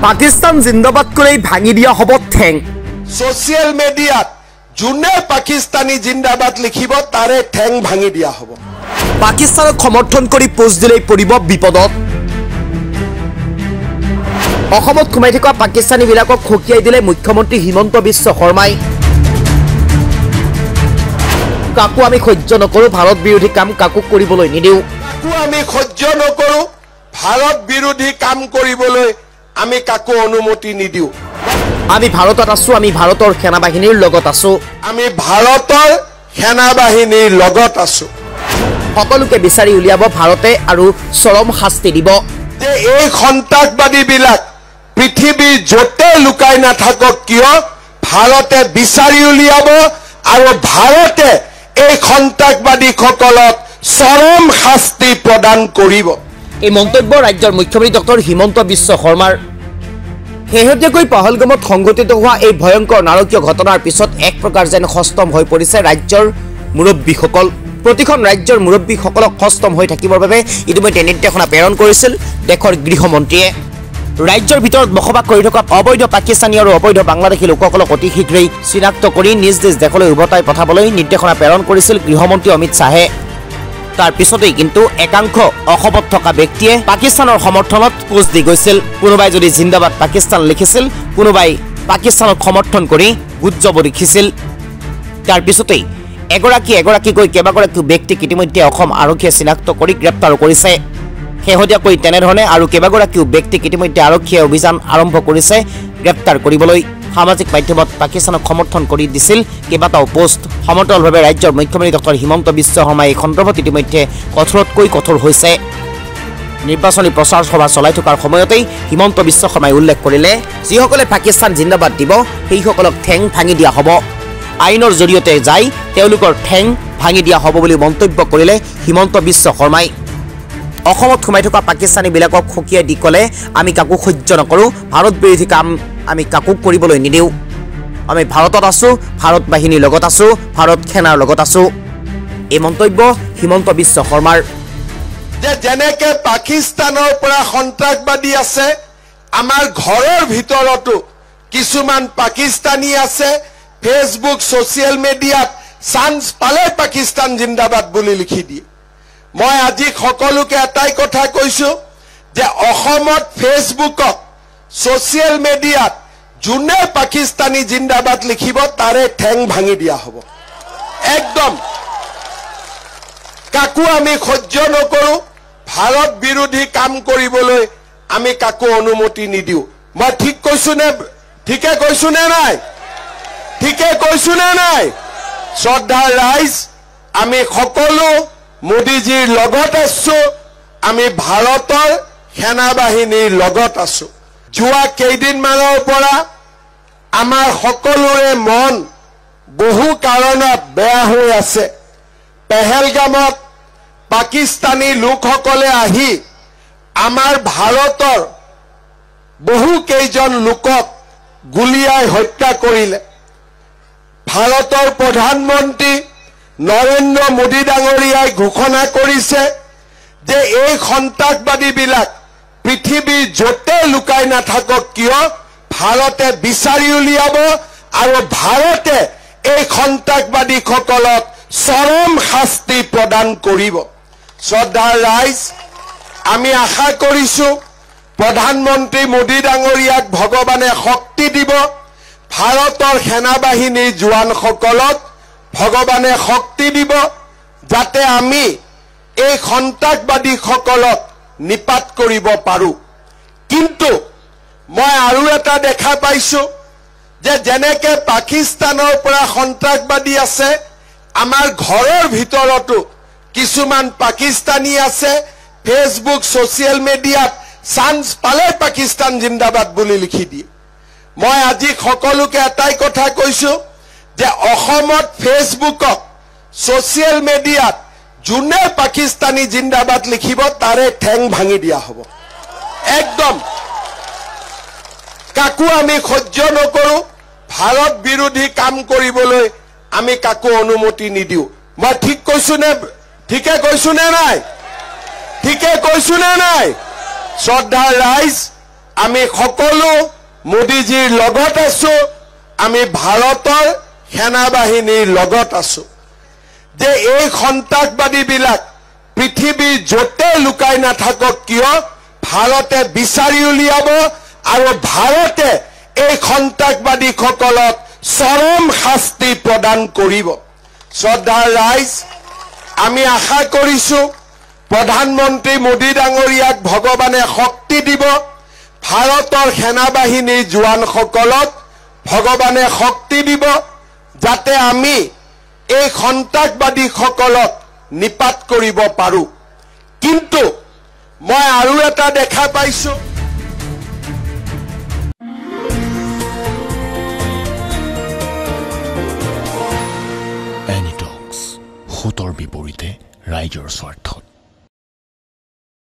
পাকিস্তান জিন্দাবাদ করেই ভাঙি দিয়া হব ঠেং। সোশ্যাল মিডিয়াত যোনে পাকিস্তানী জিন্দাবাদ লিখিব তাৰে ঠেং ভাঙি দিয়া হব। পাকিস্তানক সমৰ্থন কৰি পোষ্ট দিলেই পৰিব বিপদত। অসমত সোমাই থকা পাকিস্তানীবিলাকক খকিয়াই দিলে মুখ্যমন্ত্ৰী হিমন্ত বিশ্ব শৰ্মাই। কাকো আমি সহ্য নকৰো, ভাৰত বিৰোধী কাম কাকো কৰিবলৈ নিদিওঁ। কাকো আমি সহ্য নকৰো, ভাৰত বিৰোধী কাম কৰিবলৈ আমি কাকো অনুমতি নিদিওঁ। আমি ভাৰতত আছো, আমি ভাৰতৰ সেনাবাহিনীৰ লগত আছো। আমি ভাৰতৰ সেনাবাহিনীৰ লগত আছো। সকলোকে বিচাৰি উলিয়াব ভাৰতে আৰু চৰম শাস্তি দিব। যে এই সন্ত্ৰাসবাদীবিলাক পৃথিৱীৰ য'তে লুকাই নাথাকক কিয় ভাৰতে বিচাৰি উলিয়াব আৰু ভাৰতে এই সন্ত্ৰাসবাদীসকলক চৰম শাস্তি প্ৰদান কৰিব। এই মন্তব্য ৰাজ্যৰ মুখ্যমন্ত্ৰী ডক্টৰ হিমন্ত বিশ্ব শৰ্মাৰ। শেহতীয়াকৈ পহলগামত সংঘটিত হোৱা এই ভয়ংকৰ নাৰকীয় ঘটনাৰ পিছত এক প্ৰকাৰ যেন সষ্টম হৈ পৰিছে ৰাজ্যৰ মুৰব্বীসকল। প্ৰতিখন ৰাজ্যৰ মুৰব্বীসকলক সষ্টম হৈ থাকিবৰ বাবে ইতিমধ্যে নিৰ্দেশনা প্ৰেৰণ কৰিছিল দেশৰ গৃহমন্ত্ৰীয়ে। ৰাজ্যৰ ভিতৰত বসবাস কৰি থকা অবৈধ পাকিস্তানী আৰু অবৈধ বাংলাদেশী লোকসকলক অতি শীঘ্ৰেই চিনাক্ত কৰি নিজ নিজ দেশলৈ উভতাই পঠাবলৈ নিৰ্দেশনা প্ৰেৰণ কৰিছিল গৃহমন্ত্ৰী অমিত শ্বাহে। তাৰ পিছতেই কিন্তু একাংশ অসমত থকা ব্যক্তিয়ে পাকিস্তানৰ সমৰ্থনত পোষ্ট দি গৈছিল। কোনোবাই যদি জিন্দাবাদ পাকিস্তান লিখিছিল, কোনোবাই পাকিস্তানক সমৰ্থন কৰি গুজব লিখিছিল। তাৰ পিছতেই এগৰাকীকৈ কেইবাগৰাকীও ব্যক্তিক ইতিমধ্যে অসম আৰক্ষীয়ে চিনাক্ত কৰি গ্ৰেপ্তাৰ কৰিছে। শেহতীয়াকৈ তেনেধৰণে আৰু কেইবাগৰাকীও ব্যক্তিক ইতিমধ্যে আৰক্ষীয়ে অভিযান আৰম্ভ কৰিছে গ্ৰেপ্তাৰ কৰিবলৈ। সামাজিক মাধ্যমত পাকিস্তানক সমৰ্থন কৰি দিছিল কেইবাটাও পোষ্ট। সমতলভাৱে ৰাজ্যৰ মুখ্যমন্ত্ৰী ডক্টৰ হিমন্ত বিশ্ব শৰ্মাই এই সন্দৰ্ভত ইতিমধ্যে কঠোৰতকৈ কঠোৰ হৈছে। নিৰ্বাচনী প্ৰচাৰ সভা চলাই থকাৰ সময়তেই হিমন্ত বিশ্ব শৰ্মাই উল্লেখ কৰিলে, যিসকলে পাকিস্তান জিন্দাবাদ দিব সেইসকলক ঠেং ভাঙি দিয়া হ'ব। আইনৰ জৰিয়তে যাই তেওঁলোকৰ ঠেং ভাঙি দিয়া হ'ব বুলি মন্তব্য কৰিলে হিমন্ত বিশ্ব শৰ্মাই। অসমত সোমাই থকা পাকিস্তানীবিলাকক খকিয়াই দি ক'লে, আমি কাকো সহ্য নকৰোঁ, ভাৰত বিৰোধী কাম আমি কাকো কৰিবলৈ নিদিওঁ। আমি ভাৰতত আছো, ভাৰত বাহিনীৰ লগত আছো, ভাৰত সেনাৰ লগত আছো। এই মন্তব্য হিমন্ত বিশ্ব শৰ্মাৰ। যে যেনেকে পাকিস্তানৰ পৰা সন্ত্ৰাসবাদী আছে, আমাৰ ঘৰৰ ভিতৰতো কিছুমান পাকিস্তানী আছে। ফেচবুক ছ'চিয়েল মিডিয়াত চান্স পালে পাকিস্তান জিন্দাবাদ বুলি লিখি দিয়ে। মই আজি সকলোকে এটাই কথা কৈছো যে অসমত ফেচবুকত ছ'চিয়েল মিডিয়াত যোনে পাকিস্তানী জিন্দাবাদ লিখিব তাৰে ঠেং ভাঙি দিয়া হ'ব। একদম কাকো আমি সহ্য নকৰো, ভাৰত বিৰোধী কাম কৰিবলৈ আমি কাকো অনুমতি নিদিওঁ। মই ঠিক কৈছো নে? ঠিকে কৈছো নে নাই? ঠিকে কৈছো নে নাই? শ্ৰদ্ধাৰ ৰাইজ, আমি সকলো মোদীজীৰ লগত আছো, আমি ভাৰতৰ সেনাবাহিনীৰ লগত আছো। যোৱা কেইদিনমানৰ পৰা আমাৰ সকলোৰে মন বহু কাৰণত বেয়া হৈ আছে। পেহেলগামত পাকিস্তানী লোকসকলে আহি আমাৰ ভাৰতৰ বহু কেইজন লোকক গুলীয়াই হত্যা কৰিলে। ভাৰতৰ প্ৰধানমন্ত্ৰী নৰেন্দ্ৰ মোদী ডাঙৰীয়াই ঘোষণা কৰিছে যে এই সন্ত্ৰাসবাদীবিলাক পৃথিৱীৰ য'তে লুকাই নাথাকক কিয় ভাৰতে বিচাৰি উলিয়াব আৰু ভাৰতে এই সন্ত্ৰাসবাদীসকলক চৰম শাস্তি প্ৰদান কৰিব। শ্ৰদ্ধাৰ ৰাইজ, আমি আশা কৰিছো প্ৰধানমন্ত্ৰী মোদী ডাঙৰীয়াক ভগৱানে শক্তি দিব, ভাৰতৰ সেনাবাহিনীৰ জোৱানসকলক ভগৱানে শক্তি দিব, যাতে আমি এই সন্ত্ৰাসবাদীসকলক নিপাত কৰিব পাৰোঁ। কিন্তু মই আৰু এটা দেখা পাইছো যে যেনেকে পাকিস্তানৰ পৰা সন্ত্ৰাসবাদী আছে, আমাৰ ঘৰৰ ভিতৰতো কিছুমান পাকিস্তানী আছে। ফেচবুক ছ'চিয়েল মিডিয়াত চান্স পালে পাকিস্তান জিন্দাবাদ বুলি লিখি দিয়ে। মই আজি সকলোকে এটাই কথা কৈছো যে অসমত ফেচবুকত ছ'চিয়েল মিডিয়াত যোনে পাকিস্তানী জিন্দাবাদ লিখিব তাৰে ঠেং ভাঙি দিয়া হ'ব। একদম কাকো আমি সহ্য নকৰো, ভাৰত বিৰোধী কাম কৰিবলৈ আমি কাকো অনুমতি নিদিওঁ। মই ঠিক কৈছো নে? ঠিকে কৈছো নে নাই? ঠিকে কৈছো নে নাই? শ্ৰদ্ধাৰ ৰাইজ, আমি সকলো মোদীজীৰ লগত আছো, আমি ভাৰতৰ সেনাবাহিনীৰ লগত আছো। যে এই সন্ত্ৰাসবাদীবিলাক পৃথিৱীৰ য'তে লুকাই নাথাকক কিয় ভাৰতে বিচাৰি উলিয়াব আৰু ভাৰতে এই সন্ত্ৰাসবাদীসকলক চৰম শাস্তি প্ৰদান কৰিব। শ্ৰদ্ধাৰ ৰাইজ, আমি আশা কৰিছো প্ৰধানমন্ত্ৰী মোদী ডাঙৰীয়াক ভগৱানে শক্তি দিব, ভাৰতৰ সেনাবাহিনীৰ জোৱানসকলক ভগৱানে শক্তি দিব, যাতে আমি এই সন্ত্ৰাসবাদীসকলক নিপাত কৰিব পাৰো। কিন্তু মই আৰু এটা দেখা পাইছো, এনিটক্স, সোঁতৰ বিপৰীতে ৰাইজৰ স্বাৰ্থ।